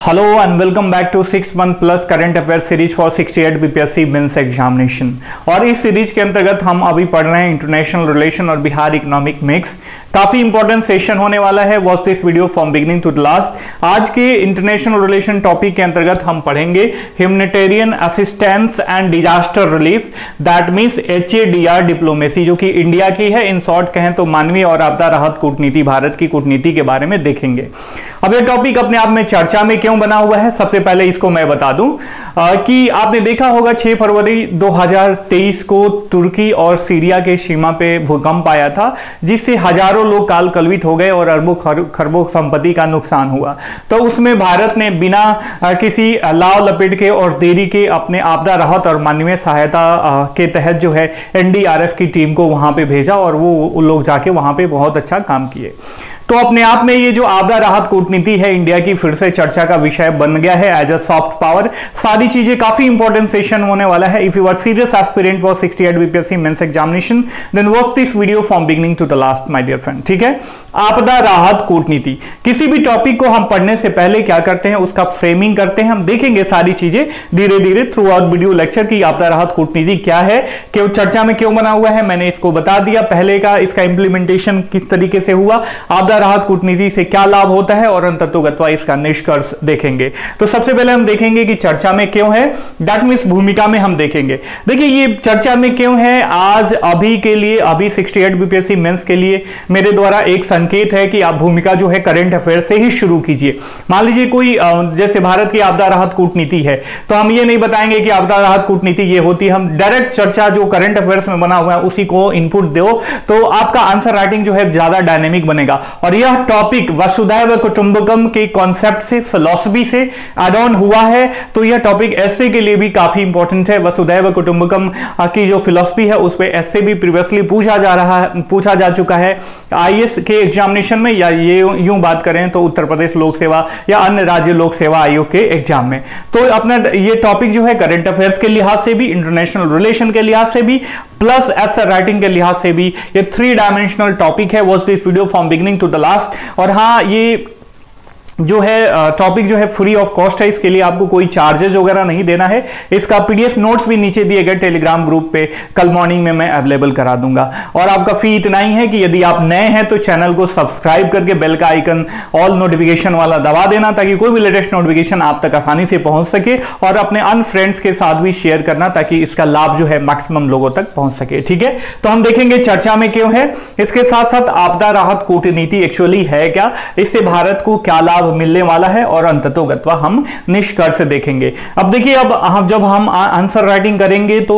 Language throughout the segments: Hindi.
Hello and welcome back to 6 month plus current affair series for 68 BPSC mains examination. और इस सीरीज के अंतर्गत हम अभी पढ़ रहे हैं इंटरनेशनल रिलेशन और बिहार इकोनॉमिक मिक्स। काफी इंपॉर्टेंट सेशन होने वाला है। Watch this video from beginning to the last. आज के इंटरनेशनल रिलेशन टॉपिक के अंतर्गत हम पढ़ेंगे humanitarian assistance and disaster relief, that means HADR diplomacy, जो कि इंडिया की है। इन शॉर्ट कहें तो मानवीय और आपदा राहत कूटनीति, भारत की कूटनीति के बारे में देखेंगे। अब यह टॉपिक अपने आप में चर्चा में क्यों बना हुआ है, सबसे पहले इसको मैं बता दूं कि आपने देखा होगा 6 फरवरी 2023 को तुर्की और सीरिया के सीमा पे भूकंप आया था, जिससे हजारों लोग काल कलवित हो गए और अरबों खरबों संपत्ति का नुकसान हुआ। तो उसमें भारत ने बिना किसी लाव लपेट के और देरी के अपने आपदा राहत और मानवीय सहायता के तहत जो है NDRF की टीम को वहां पे भेजा और वो लोग जाके वहां पे बहुत अच्छा काम किए। तो अपने आप में ये जो आपदा राहत कूटनीति है इंडिया की, फिर से चर्चा का विषय बन गया है एज अ सॉफ्ट पावर। सारी चीजें काफी इंपॉर्टेंट सेशन होने वाला है। If you are serious aspirant for 68 BPSC mains examination then watch this video from beginning to the last my dear friend. ठीक है, आपदा राहत कूटनीति। किसी भी टॉपिक को हम पढ़ने से पहले क्या करते हैं, उसका फ्रेमिंग करते हैं। हम देखेंगे सारी चीजें धीरे धीरे थ्रू आउट वीडियो लेक्चर की आपदा राहत कूटनीति क्या है, क्यों चर्चा में क्यों बना हुआ है, मैंने इसको बता दिया पहले का। इसका इंप्लीमेंटेशन किस तरीके से हुआ, आपदा राहत कूटनीति से क्या लाभ होता है, और अंततोगत्वा इसका निष्कर्ष देखेंगे। तो सबसे पहले हम देखेंगे कि चर्चा में क्यों है, दैट मींस भूमिका में हम देखेंगे। देखिए ये चर्चा में क्यों है, आज अभी के लिए, अभी 68 बीपीएससी मेंस के लिए मेरे द्वारा एक संकेत है कि आप भूमिका जो है करंट अफेयर से ही शुरू कीजिए। मान लीजिए कोई जैसे भारत की आपदा राहत कूटनीति है, तो हम ये नहीं बताएंगे कि आपदा राहत कूटनीति ये होती है। हम डायरेक्ट चर्चा जो करंट अफेयर्स में बना हुआ है उसी को इनपुट दो, तो आपका आंसर राइटिंग जो है ज्यादा डायनेमिक बनेगा। और यह टॉपिक वसुधैव कुटुंबकम के कॉन्सेप्ट से, फिलॉसफी से एड ऑन हुआ है, तो यह टॉपिक एसए के लिए भी काफी इंपॉर्टेंट है। वसुधैव कुटुंबकम की जो फिलॉसफी है उस पे एसए भी प्रीवियसली पूछा जा चुका है आईएएस के एग्जामिनेशन में, या ये यूं बात करें तो उत्तर प्रदेश लोक सेवा या अन्य राज्य लोक सेवा आयोग के एग्जाम में। तो अपना ये टॉपिक जो है करंट अफेयर्स के लिहाज से भी, इंटरनेशनल रिलेशन के लिहाज से भी, प्लस एसए राइटिंग के लिहाज से भी ये 3 डायमेंशनल टॉपिक है। Watch this video from beginning to the last. और हाँ, ये जो है टॉपिक जो है फ्री ऑफ कॉस्ट है, इसके लिए आपको कोई चार्जेस वगैरह नहीं देना है। इसका PDF नोट्स भी नीचे दिए गए टेलीग्राम ग्रुप पे कल मॉर्निंग में मैं अवेलेबल करा दूंगा। और आपका फी इतना ही है कि यदि आप नए हैं तो चैनल को सब्सक्राइब करके बेल का आइकन ऑल नोटिफिकेशन वाला दबा देना, ताकि कोई भी लेटेस्ट नोटिफिकेशन आप तक आसानी से पहुंच सके, और अपने अन्य फ्रेंड्स के साथ भी शेयर करना ताकि इसका लाभ जो है मैक्सिमम लोगों तक पहुंच सके। ठीक है, तो हम देखेंगे चर्चा में क्यों है। इसके साथ साथ आपदा राहत कूटनीति एक्चुअली है क्या, इससे भारत को क्या लाभ मिलने वाला है, और अंततोगत्वा हम निष्कर्ष देखेंगे। अब देखिए, अब जब हम आंसर राइटिंग करेंगे तो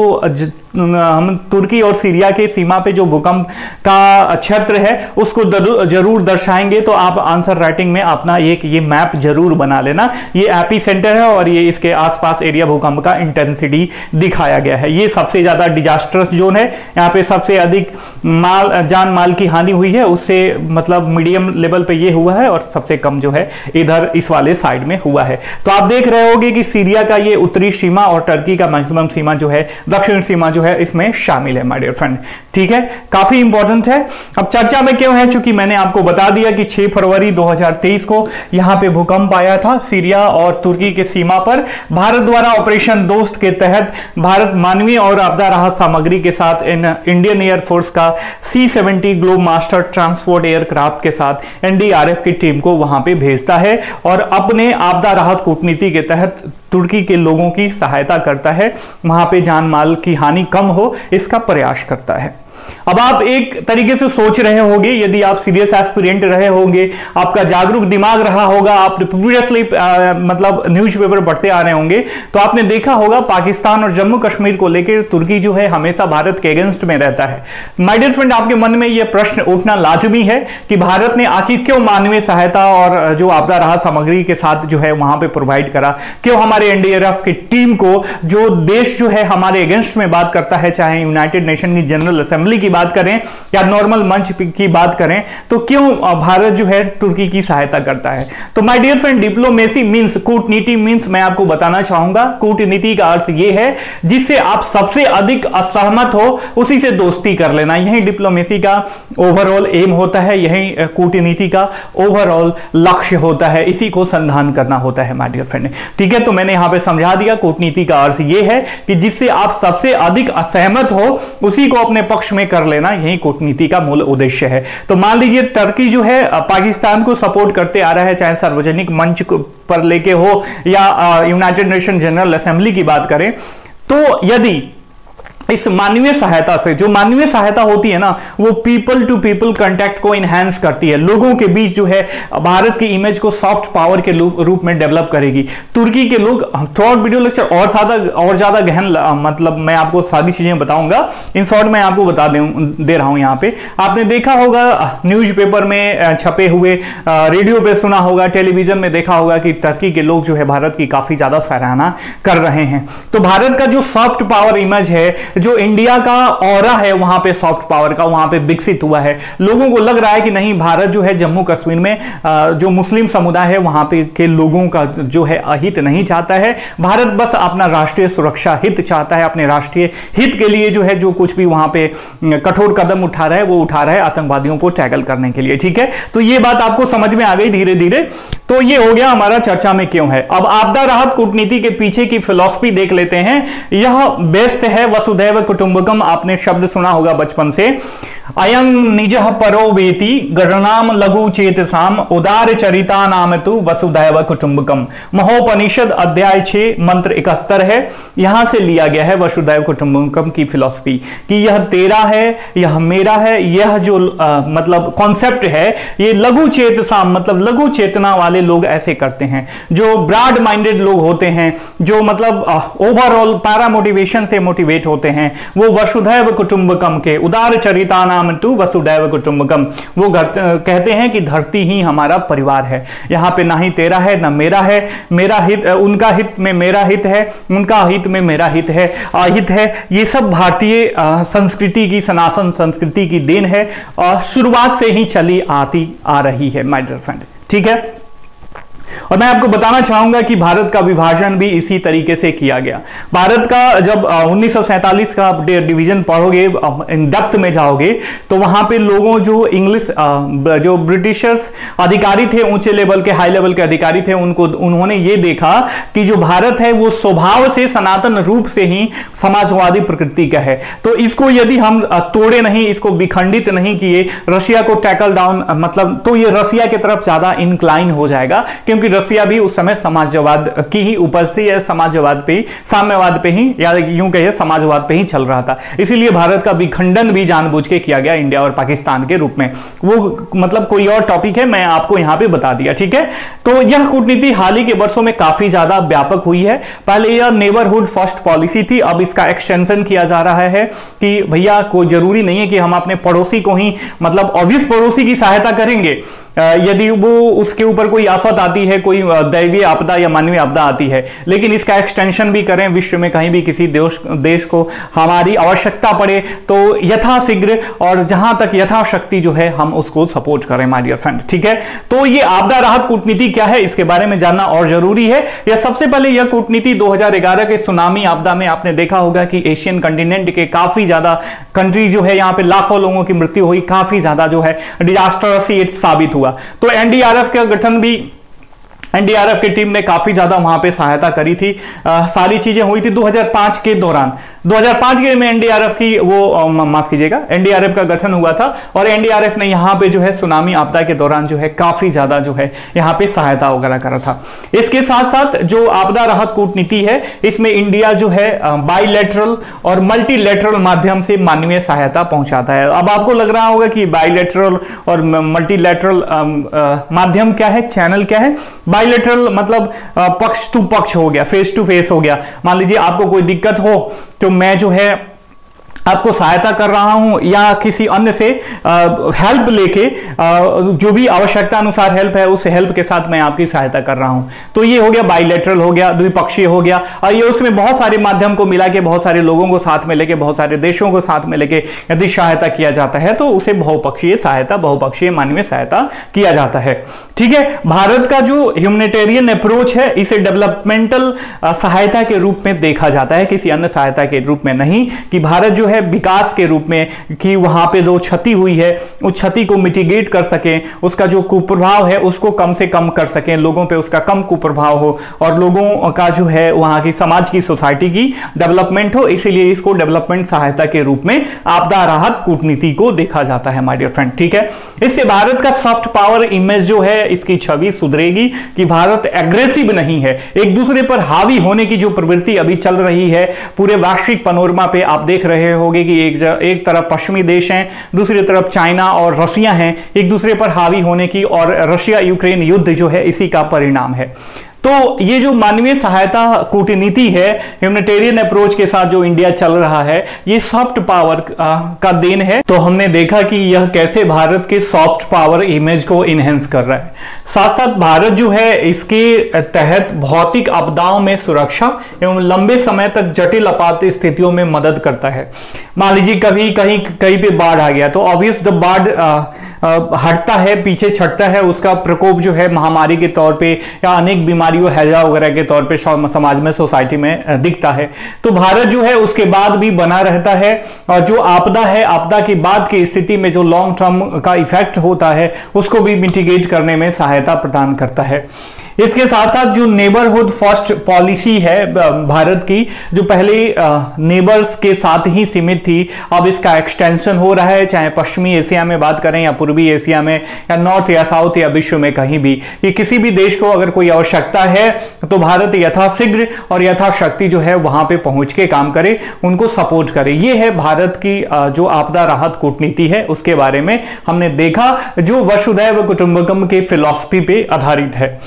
हम तुर्की और सीरिया के सीमा पे जो भूकंप का क्षेत्र है उसको जरूर दर्शाएंगे। तो आप आंसर राइटिंग में अपना ये मैप जरूर बना लेना। ये एपी सेंटर है और ये इसके आसपास एरिया भूकंप का इंटेंसिटी दिखाया गया है। ये सबसे ज्यादा डिजास्टर्स जोन है, यहाँ पे सबसे अधिक जान माल की हानि हुई है, उससे मतलब मीडियम लेवल पे ये हुआ है, और सबसे कम जो है इधर इस वाले साइड में हुआ है। तो आप देख रहे होंगे कि सीरिया का ये उत्तरी सीमा और टर्की का मैक्सिमम सीमा जो है, दक्षिण सीमा जो है, इसमें शामिल है माय डियर फ्रेंड। ठीक है, काफी इंपॉर्टेंट है। अब चर्चा में क्यों है, चूंकि मैंने आपको बता दिया कि 6 फरवरी 2023 को यहां पे भूकंप आया था सीरिया और तुर्की के सीमा पर। भारत द्वारा ऑपरेशन दोस्त के तहत भारत मानवीय और आपदा राहत सामग्री के साथ इंडियन एयरफोर्स का C-70 globe master transport aircraft के साथ NDRF की टीम को वहां पे भेजता है, और अपने आपदा राहत कूटनीति के तहत तुर्की के लोगों की सहायता करता है, वहां पे जान माल की हानि कम हो इसका प्रयास करता है। अब आप एक तरीके से सोच रहे होंगे, यदि आप सीरियस एस्पिरेंट रहे होंगे, आपका जागरूक दिमाग रहा होगा, आप प्रीवियसली मतलब न्यूज़पेपर पढ़ते आ रहे होंगे, तो आपने देखा होगा पाकिस्तान और जम्मू कश्मीर को लेकर तुर्की जो है हमेशा भारत के अगेंस्ट में रहता है। माय डियर फ्रेंड, आपके मन में यह प्रश्न उठना लाजमी है कि भारत ने आखिर क्यों मानवीय सहायता और जो आपदा राहत सामग्री के साथ जो है वहां पे प्रोवाइड करा, क्यों हमारे NDRF की टीम को, जो देश जो है हमारे अगेंस्ट में बात करता है, चाहे यूनाइटेड नेशन की जनरल असेंबली असेंबली की बात करें या नॉर्मल मंच की बात करें, तो क्यों भारत जो है तुर्की की सहायता करता है? तो my dear friend, diplomacy means, कूटनीति मींस, मैं आपको बताना चाहूंगा कूटनीति का अर्थ यह है जिससे आप सबसे अधिक असहमत हो उसी से दोस्ती कर लेना। यही डिप्लोमेसी का ओवरऑल एम होता है, यही कूटनीति का ओवरऑल लक्ष्य होता है, इसी को संधान करना होता है माय डियर फ्रेंड। ठीक है, तो मैंने यहां पे समझा दिया कूटनीति का अर्थ यह है कि जिससे आप सबसे अधिक असहमत हो उसी को अपने पक्ष में कर लेना, यही कूटनीति का मूल उद्देश्य है। तो मान लीजिए टर्की जो है पाकिस्तान को सपोर्ट करते आ रहा है, चाहे सार्वजनिक मंच पर लेके हो या यूनाइटेड नेशन जनरल असेंबली की बात करें, तो यदि इस मानवीय सहायता से, जो मानवीय सहायता होती है ना, वो पीपल टू पीपल कांटेक्ट को इनहैंस करती है, लोगों के बीच जो है भारत की इमेज को सॉफ्ट पावर के रूप में डेवलप करेगी। तुर्की के लोग, थ्रू आउट वीडियो लेक्चर और ज्यादा गहन मतलब मैं आपको सारी चीजें बताऊंगा, इन शॉर्ट मैं आपको बता दे रहा हूं। यहाँ पे आपने देखा होगा न्यूज़पेपर में छपे हुए, रेडियो पे सुना होगा, टेलीविजन में देखा होगा कि टर्की के लोग जो है भारत की काफी ज्यादा सराहना कर रहे हैं। तो भारत का जो सॉफ्ट पावर इमेज है, जो इंडिया का ऑरा है वहां पे सॉफ्ट पावर का, वहां पे विकसित हुआ है। लोगों को लग रहा है कि नहीं, भारत जो है जम्मू कश्मीर में जो मुस्लिम समुदाय है वहां पे के लोगों का जो है अहित नहीं चाहता है। भारत बस अपना राष्ट्रीय सुरक्षा हित चाहता है, अपने राष्ट्रीय हित के लिए जो है जो कुछ भी वहां पे कठोर कदम उठा रहा है वो उठा रहा है आतंकवादियों को टैकल करने के लिए। ठीक है, तो ये बात आपको समझ में आ गई धीरे धीरे। तो ये हो गया हमारा चर्चा में क्यों है। अब आपदा राहत कूटनीति के पीछे की फिलॉसफी देख लेते हैं। यह बेस्ट है वसुधैव कुटुंबकम, आपने शब्द सुना होगा बचपन से। अयं निजः परो वेति गणनाम लघु चेतसाम उदार चरिता नाम तु वसुधैव कुटुंबकम। महोपनिषद अध्याय 6 मंत्र 71 है, यहां से लिया गया है वसुधैव कुटुंबकम की फिलॉसफी कि यह तेरा है, यह मेरा है। यह जो मतलब कॉन्सेप्ट है, ये लघु चेतसाम मतलब लघु चेतना वाले लोग ऐसे करते हैं, जो ब्रॉड माइंडेड लोग होते हैं, जो मतलब ओवरऑल पैरा मोटिवेशन से मोटिवेट होते हैं, वो वसुधैव कुटुंबकम के उदार चरिता नाम तु वसुधैव कुटुंबकम, वो कहते हैं कि धरती ही हमारा परिवार है। यहां पे ना ही तेरा है ना मेरा है, मेरा हित उनका हित में मेरा हित है, उनका हित में मेरा हित है, अहित है। ये सब भारतीय संस्कृति की, सनातन संस्कृति की देन है और शुरुआत से ही चली आ रही है माय डियर फ्रेंड। ठीक है, और मैं आपको बताना चाहूंगा कि भारत का विभाजन भी इसी तरीके से किया गया। भारत का जब 1947 का डिवीजन पढ़ोगे, इन डेप्थ में जाओगे, तो वहां पे लोगों जो इंग्लिश जो ब्रिटिशर्स अधिकारी थे, ऊंचे लेवल के, हाई लेवल के अधिकारी थे, उन्होंने ये देखा कि जो भारत है वो स्वभाव से सनातन रूप से ही समाजवादी प्रकृति का है। तो इसको यदि हम तोड़े नहीं, इसको विखंडित नहीं किए, रशिया को टैकल डाउन मतलब, तो ये रशिया की तरफ ज्यादा इंक्लाइन हो जाएगा, क्योंकि रसिया भी उस समय समाजवाद की ही उपज थी, या समाजवाद पे ही, साम्यवाद पे ही, या यूं कहिए समाजवाद पे ही चल रहा था। इसीलिए भारत का विखंडन भी जानबूझ के किया गया इंडिया और पाकिस्तान के रूप में। वो मतलब कोई और टॉपिक है, मैं आपको यहां पे बता दिया। ठीक है, तो यह कूटनीति हाल ही के वर्षों में काफी ज्यादा व्यापक हुई है। पहले यह नेबरहुड फर्स्ट पॉलिसी थी, अब इसका एक्सटेंशन किया जा रहा है कि भैया कोई जरूरी नहीं है कि हम अपने पड़ोसी को ही, मतलब ऑब्वियस पड़ोसी की सहायता करेंगे यदि वो उसके ऊपर कोई आफत आती है, कोई दैवीय आपदा या मानवीय आपदा आती है, लेकिन इसका एक्सटेंशन भी करें। विश्व में कहीं भी किसी देश को हमारी आवश्यकता पड़े तो यथाशीघ्र और जहां तक यथाशक्ति जो है हम उसको सपोर्ट करें माय डियर फ्रेंड। ठीक है, तो ये आपदा राहत कूटनीति क्या है, इसके बारे में जानना और जरूरी है। या सबसे पहले यह कूटनीति 2011 के सुनामी आपदा में आपने देखा होगा कि एशियन कंटिनेंट के काफी ज्यादा कंट्री जो है, यहां पे लाखों लोगों की मृत्यु हुई, काफी ज्यादा जो है डिजास्टर साबित हुआ। तो एनडीआरएफ का गठन भी, एनडीआरएफ की टीम ने काफी ज्यादा वहां पे सहायता करी थी। सारी चीजें हुई थी 2005 के दौरान। 2005 के में एनडीआरएफ की वो माफ कीजिएगा, एनडीआरएफ का गठन हुआ था और एनडीआरएफ ने यहाँ पे जो है सुनामी आपदा के दौरान जो है काफी ज्यादा जो है यहाँ पे सहायता वगैरह करा था। इसके साथ साथ जो आपदा राहत कूटनीति है, इसमें इंडिया जो है बाइलेटरल और मल्टीलेटरल माध्यम से मानवीय सहायता पहुंचाता है। अब आपको लग रहा होगा कि बाइलेटरल और मल्टीलेटरल माध्यम क्या है, चैनल क्या है। बाइलेटरल मतलब पक्ष टू पक्ष हो गया, फेस टू फेस हो गया। मान लीजिए आपको कोई दिक्कत हो तो मैं जो है आपको सहायता कर रहा हूं या किसी अन्य से हेल्प लेके जो भी आवश्यकता अनुसार हेल्प है उस हेल्प के साथ मैं आपकी सहायता कर रहा हूं। तो ये हो गया बाइलेटरल, हो गया द्विपक्षीय, हो गया। और ये उसमें बहुत सारे माध्यम को मिला के बहुत सारे लोगों को साथ में लेके बहुत सारे देशों को साथ में लेके यदि सहायता किया जाता है तो उसे बहुपक्षीय सहायता, बहुपक्षीय मानवीय सहायता किया जाता है। ठीक है, भारत का जो ह्यूमैनिटेरियन अप्रोच है इसे डेवलपमेंटल सहायता के रूप में देखा जाता है, किसी अन्य सहायता के रूप में नहीं, कि भारत जो है विकास के रूप में, कि वहां पे जो क्षति हुई है उस क्षति को मिटिगेट कर सकें, उसका जो कुप्रभाव है उसको कम से कम कर सकें, लोगों पे उसका कम कुप्रभाव हो और लोगों का जो है वहां की समाज की, सोसाइटी की डेवलपमेंट हो। इसीलिए इसको डेवलपमेंट सहायता के रूप में आपदा राहत कूटनीति को देखा जाता है माय डियर फ्रेंड। ठीक है, इससे भारत का सॉफ्ट पावर इमेज जो है इसकी छवि सुधरेगी कि भारत एग्रेसिव नहीं है। एक दूसरे पर हावी होने की जो प्रवृत्ति अभी चल रही है पूरे वैश्विक पनोरमा पे आप देख रहे होंगे कि एक तरफ पश्चिमी देश हैं, दूसरी तरफ चाइना और रसिया हैं एक दूसरे पर हावी होने की, और रशिया यूक्रेन युद्ध जो है इसी का परिणाम है। तो ये जो मानवीय सहायता कूटनीति है, ह्यूमैनिटेरियन अप्रोच के साथ जो इंडिया चल रहा है, ये सॉफ्ट पावर का देन है। तो हमने देखा कि यह कैसे भारत के सॉफ्ट पावर इमेज को इनहेंस कर रहा है। साथ साथ भारत जो है इसके तहत भौतिक आपदाओं में सुरक्षा एवं लंबे समय तक जटिल आपात स्थितियों में मदद करता है। मान लीजिए कभी कहीं पे बाढ़ आ गया तो ऑब्वियस जब बाढ़ हटता है, पीछे छटता है, उसका प्रकोप जो है महामारी के तौर पे या अनेक बीमारियों, हैजा वगैरह के तौर पे समाज में, सोसाइटी में दिखता है। तो भारत जो है उसके बाद भी बना रहता है और जो आपदा है, आपदा के बाद की स्थिति में जो लॉन्ग टर्म का इफेक्ट होता है उसको भी मिटिगेट करने में सहायता प्रदान करता है। इसके साथ साथ जो नेबरहुड फर्स्ट पॉलिसी है भारत की, जो पहले नेबर्स के साथ ही सीमित थी, अब इसका एक्सटेंशन हो रहा है, चाहे पश्चिमी एशिया में बात करें या पूर्वी एशिया में या नॉर्थ या साउथ या विश्व में कहीं भी। ये किसी भी देश को अगर कोई आवश्यकता है तो भारत यथाशीघ्र और यथाशक्ति जो है वहां पे पहुंच के काम करे, उनको सपोर्ट करे। ये है भारत की जो आपदा राहत कूटनीति है, उसके बारे में हमने देखा, जो वसुधैव कुटुंबकम के फिलॉसफी पे आधारित है।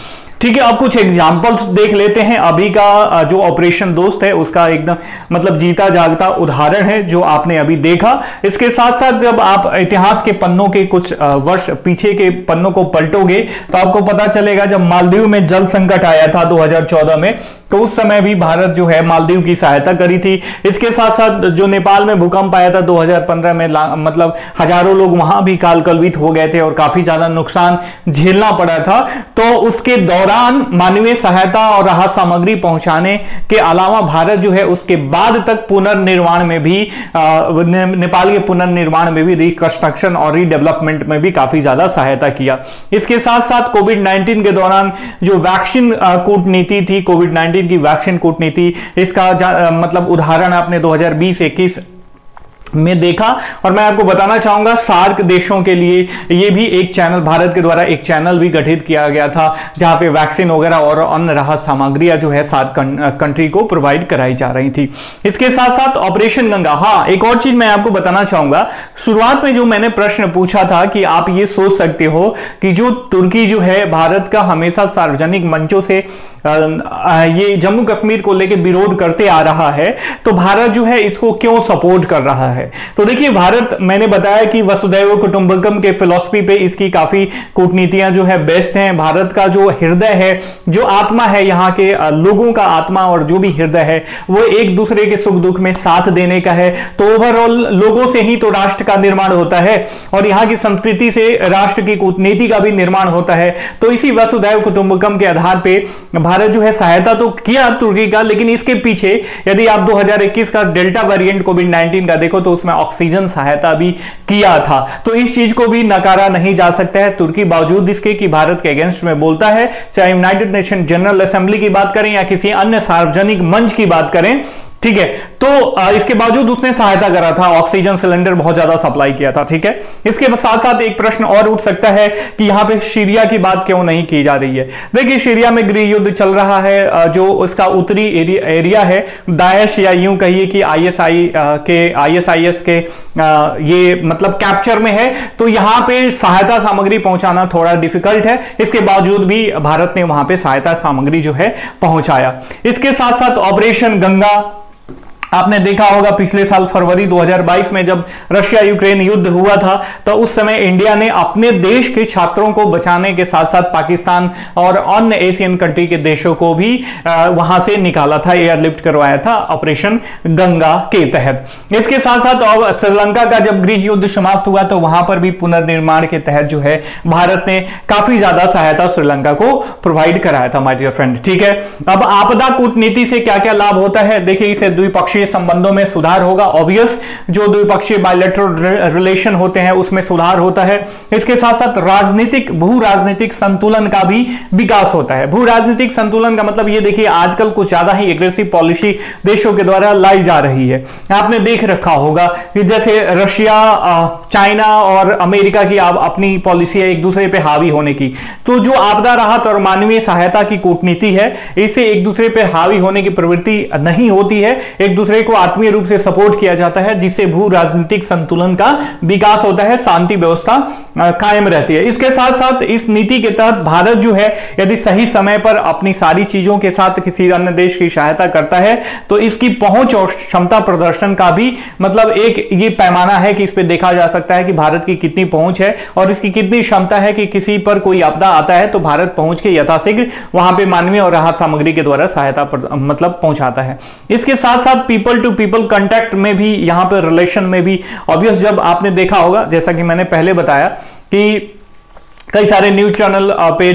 ठीक है, अब कुछ एग्जाम्पल्स देख लेते हैं। अभी का जो ऑपरेशन दोस्त है उसका एकदम मतलब जीता जागता उदाहरण है जो आपने अभी देखा। इसके साथ साथ जब आप इतिहास के पन्नों के कुछ वर्ष पीछे के पन्नों को पलटोगे तो आपको पता चलेगा जब मालदीव में जल संकट आया था 2014 में, तो उस समय भी भारत जो है मालदीव की सहायता करी थी। इसके साथ साथ जो नेपाल में भूकंप आया था 2015 में, मतलब हजारों लोग वहां भी कालकलवित हो गए थे और काफी ज्यादा नुकसान झेलना पड़ा था। तो उसके दौरान मानवीय सहायता और राहत सामग्री पहुंचाने के अलावा भारत जो है उसके बाद तक पुनर्निर्माण में भी, नेपाल के पुनर्निर्माण में भी, रिकंस्ट्रक्शन और रीडेवलपमेंट में भी काफी ज्यादा सहायता किया। इसके साथ साथ कोविड-19 के दौरान जो वैक्सीन कूटनीति थी, कोविड-19 की वैक्सीन कूटनीति, इसका मतलब उदाहरण आपने 2020-21 में देखा। और मैं आपको बताना चाहूंगा सार्क देशों के लिए ये भी एक चैनल, भारत के द्वारा एक चैनल भी गठित किया गया था जहां पे वैक्सीन वगैरह और अन्य राहत सामग्रियां जो है सार्क कंट्री को प्रोवाइड कराई जा रही थी। इसके साथ साथ ऑपरेशन गंगा, हाँ एक और चीज मैं आपको बताना चाहूंगा। शुरुआत में जो मैंने प्रश्न पूछा था कि आप ये सोच सकते हो कि जो तुर्की जो है भारत का हमेशा सार्वजनिक मंचों से ये जम्मू कश्मीर को लेकर विरोध करते आ रहा है, तो भारत जो है इसको क्यों सपोर्ट कर रहा है। तो देखिए भारत, मैंने बताया कि वसुधैव कुटुंबकम के फिलॉसफी पे इसकी काफी कूटनीतियां जो है बेस्ट हैं। भारत का जो हृदय है, जो आत्मा है, यहाँ के लोगों का आत्मा और जो भी हृदय है वो एक दूसरे के सुख दुख में साथ देने का है। तो ओवरऑल लोगों से ही तो राष्ट्र का निर्माण होता है और यहाँ की संस्कृति से राष्ट्र की कूटनीति का भी निर्माण होता है। तो इसी वसुधैव कुटुंबकम के आधार पे भारत जो है सहायता तो किया तुर्की का, लेकिन इसके पीछे यदि आप 2021 का डेल्टा वेरिएंट कोविड-19 का देखो तो उसमें ऑक्सीजन सहायता भी किया था। तो इस चीज को भी नकारा नहीं जा सकता है। तुर्की बावजूद इसके कि भारत के अगेंस्ट में बोलता है, चाहे यूनाइटेड नेशन जनरल असेंबली की बात करें या किसी अन्य सार्वजनिक मंच की बात करें, ठीक है, तो इसके बावजूद उसने सहायता करा था, ऑक्सीजन सिलेंडर बहुत ज्यादा सप्लाई किया था। ठीक है, इसके साथ साथ एक प्रश्न और उठ सकता है कि यहां पे सीरिया की बात क्यों नहीं की जा रही है। देखिए सीरिया में गृह युद्ध चल रहा है, जो उसका उत्तरी एरिया है, दाएश या यूं कहिए कि आईएसआईएस के ये मतलब कैप्चर में है। तो यहां पे सहायता सामग्री पहुंचाना थोड़ा डिफिकल्ट है, इसके बावजूद भी भारत ने वहां पे सहायता सामग्री जो है पहुंचाया। इसके साथ साथ ऑपरेशन गंगा आपने देखा होगा पिछले साल फरवरी 2022 में जब रशिया यूक्रेन युद्ध हुआ था, तो उस समय इंडिया ने अपने देश के छात्रों को बचाने के साथ साथ पाकिस्तान और अन्य एशियन कंट्री के देशों को भी वहां से निकाला था, एयरलिफ्ट करवाया था ऑपरेशन गंगा के तहत। इसके साथ साथ श्रीलंका का जब गृह युद्ध समाप्त हुआ तो वहां पर भी पुनर्निर्माण के तहत जो है भारत ने काफी ज्यादा सहायता श्रीलंका को प्रोवाइड कराया था माय डियर फ्रेंड। ठीक है, अब आपदा कूटनीति से क्या क्या लाभ होता है, देखिए इसे द्विपक्षीय संबंधों में सुधार होगा, ऑब्वियस जो द्विपक्षीय बायलैटरल रिलेशन होते हैं उसमें सुधार होता है। इसके साथ साथ राजनीतिक भू राजनीतिक संतुलन का भी विकास होता है। भू राजनीतिक संतुलन का मतलब ये देखिए आजकल कुछ ज्यादा ही एग्रेसिव पॉलिसी देशों के द्वारा लाई जा रही है। आपने देख रखा होगा कि जैसे रशिया, चाइना और अमेरिका की अपनी पॉलिसी है एक दूसरे पे हावी होने की, तो जो आपदा राहत और मानवीय सहायता की कूटनीति है इससे एक दूसरे पे हावी होने की प्रवृत्ति नहीं होती है, एक दूसरे को आत्मीय रूप से सपोर्ट किया जाता है, जिससे भू राजनीतिक संतुलन का विकास होता है, शांति व्यवस्था कायम रहती है। इसके साथ साथ इस नीति के तहत भारत जो है यदि सही समय पर अपनी सारी चीजों के साथ किसी अन्य देश की सहायता करता है तो इसकी पहुंच और क्षमता प्रदर्शन का भी मतलब एक ये पैमाना है कि इस पे देखा जा सकता है कि भारत की कितनी पहुंच है और इसकी कितनी क्षमता है कि किसी पर कोई आपदा आता है तो भारत पहुंच के यथाशीघ्र वहां पे मानवीय और राहत सामग्री के द्वारा सहायता मतलब पहुंचाता है। इसके साथ साथ पीपल टू पीपल कांटेक्ट में भी, यहां पर रिलेशन में भी ऑब्वियस, जब आपने देखा होगा जैसा कि मैंने पहले बताया कि कई सारे न्यूज चैनल पे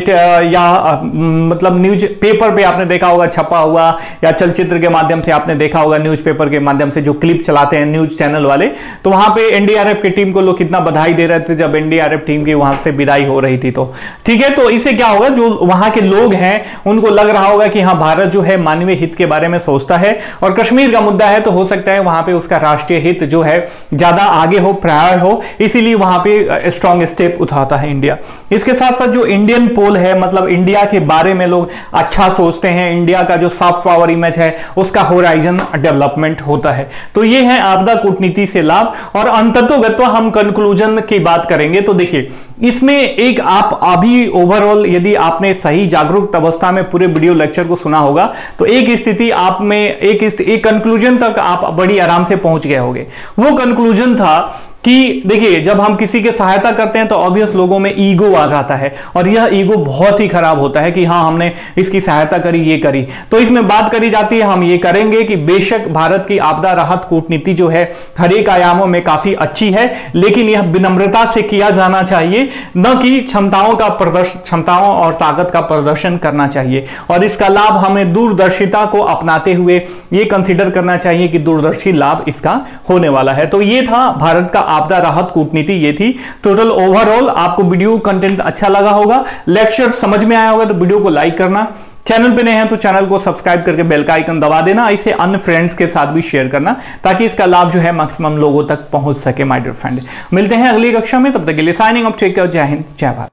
या मतलब न्यूज पेपर पे आपने देखा होगा छपा हुआ, या चलचित्र के माध्यम से आपने देखा होगा, न्यूज़पेपर के माध्यम से जो क्लिप चलाते हैं न्यूज चैनल वाले, तो वहां पे एनडीआरएफ की टीम को लोग कितना बधाई दे रहे थे जब एनडीआरएफ टीम की वहां से विदाई हो रही थी। तो ठीक है, तो इससे क्या होगा, जो वहां के लोग हैं उनको लग रहा होगा कि हाँ भारत जो है मानवीय हित के बारे में सोचता है, और कश्मीर का मुद्दा है तो हो सकता है वहां पे उसका राष्ट्रीय हित जो है ज्यादा आगे हो, प्रायर हो, इसीलिए वहां पे स्ट्रॉन्ग स्टेप उठाता है इंडिया। इसके साथ साथ जो इंडियन पोल है, मतलब इंडिया के बारे में लोग अच्छा सोचते हैं, इंडिया का जो सॉफ्ट पावर इमेज है उसका होराइजन डेवलपमेंट होता है। तो ये है आपदा कूटनीति से लाभ। और अंततोगत्वा हम कंक्लूजन की बात करेंगे तो देखिए इसमें एक आप अभी ओवरऑल यदि आपने सही जागरूक अवस्था में पूरे वीडियो लेक्चर को सुना होगा तो एक स्थिति आप में एक कंक्लूजन तक आप बड़ी आराम से पहुंच गए होंगे। वो कंक्लूजन था कि देखिए जब हम किसी की सहायता करते हैं तो ऑब्वियस लोगों में ईगो आ जाता है, और यह ईगो बहुत ही खराब होता है कि हाँ हमने इसकी सहायता करी, ये करी। तो इसमें बात करी जाती है, हम ये करेंगे कि बेशक भारत की आपदा राहत कूटनीति जो है हर एक आयामों में काफी अच्छी है, लेकिन यह विनम्रता से किया जाना चाहिए, न कि क्षमताओं और ताकत का प्रदर्शन करना चाहिए। और इसका लाभ हमें दूरदर्शिता को अपनाते हुए ये कंसिडर करना चाहिए कि दूरदर्शी लाभ इसका होने वाला है। तो ये था भारत का आपदा राहत कूटनीति, ये थी टोटल ओवरऑल। आपको वीडियो कंटेंट अच्छा लगा होगा, लेक्चर समझ में आया होगा तो वीडियो को लाइक करना, चैनल पे नए हैं तो चैनल को सब्सक्राइब करके बेल का आइकन दबा देना, इसे अन्य फ्रेंड्स के साथ भी शेयर करना ताकि इसका लाभ जो है मैक्सिमम लोगों तक पहुंच सके माय डियर फ्रेंड। मिलते हैं अगली कक्षा में, तब तक के लिए साइनिंग ऑफ, टेक केयर, जय हिंद, जय भारत।